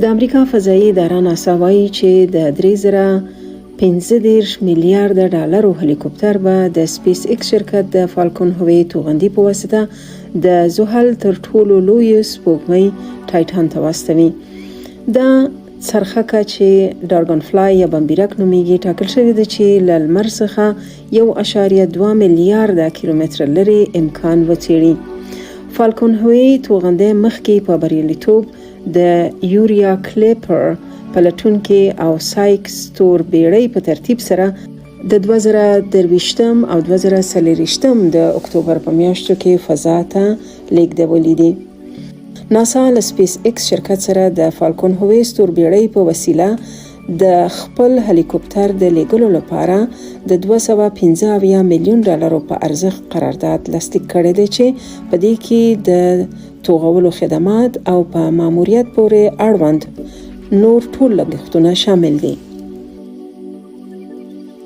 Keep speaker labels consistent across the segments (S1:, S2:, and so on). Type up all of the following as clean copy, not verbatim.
S1: د امریکا فضایي اداره ناسا وایي چې د 3015 میلیارد ډالرو هلیکوپټر به د سپیس ایکس شرکت د فالکون هوایي توغندي په واسطه د زحل تر ټولو لوی سپوږمۍ تایټان ته واستوي. دا څرخکه چې ډارګن فلای یا بمبیرک نومیږي ټاکل شوې ده چې له لمر څخه 1.2 میلیارد کیلومتر لرې امکان وڅېړي. فالکون هوایي توغندی مخکې په بریالیتوب د یوریا کلیپر پلټونکي او سایکس ستوربیړۍ په ترتیب سره د 2023 او 2024 د اکتوبر په میاشتو کې فضا ته لیږدولې دي. ناسا له سپیس ایکس شرکت سره د فالکون هوایي ستوربیړۍ په وسیله د خپل هلیکوپټر د لیږلو لپاره د 215 میلیون ډالرو په ارزښت قرارداد لاسلیک کړی دی چې په دې کې د توغولو خدمات او په ماموریت پورې اړوند نور ټول لګښتونه شامل دي.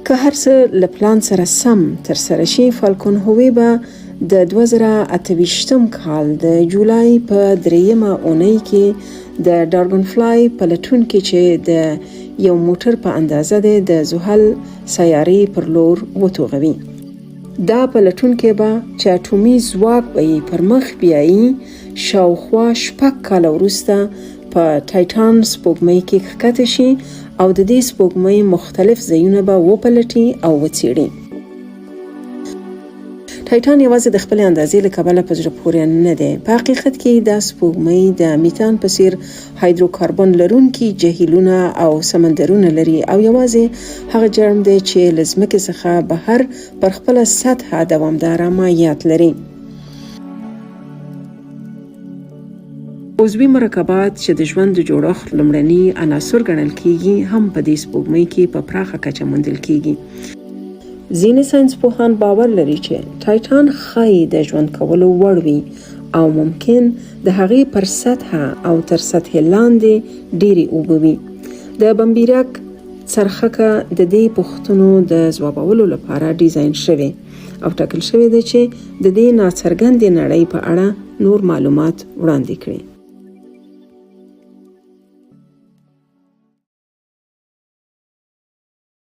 S1: که هر څه له پلان سره سم ترسره شي، فالکون هوایي به د 2028 کال د جولای په 3مه اونۍ کې د ډارګن فلای پلټونکي چې د یو موټر په اندازه د زحل سیارې پر لور وتوغوي. دا پلټونکي به چې اټومي ځواک به پر مخ بیایي شاوخوا 6 کاله وروسته په تایټان سپوږمۍ کې ښکته شي او د دې سپوږمۍ مختلف ځایونه به وپلټي او وڅېړي. تایټان یوازې د خپل اندازې له کبله په زړه پورې نه دی. په حقیقت کې دا سپوږمۍ د میتان په څیر هایدروکاربن لرونکي جهیلونه او سمندرونه لري او یوازې هغه جرم دی چې له ځمکې څخه بهر پر خپله سطحه دوامداره مایعات لري. عضوي مرکبات چې د ژوند د جوړښت لومړني عناصر ګڼل کیږي هم په دې سپوږمۍ کې په پراخه کچه موندل کیږي. ځینې ساینسپوهان باور لري چې تایټان ښایي د ژوند کولو وړ وي او ممکن د هغې پر سطحه او تر سطحې لاندې ډېرې اوبه وي. د بمبیرک څرخکه د دې پوښتنو د ځوابولو لپاره ډیزاین شوې او ټاکل شوې ده چې د دې ناڅرګندې نړۍ په اړه نور معلومات وړاندې کړي.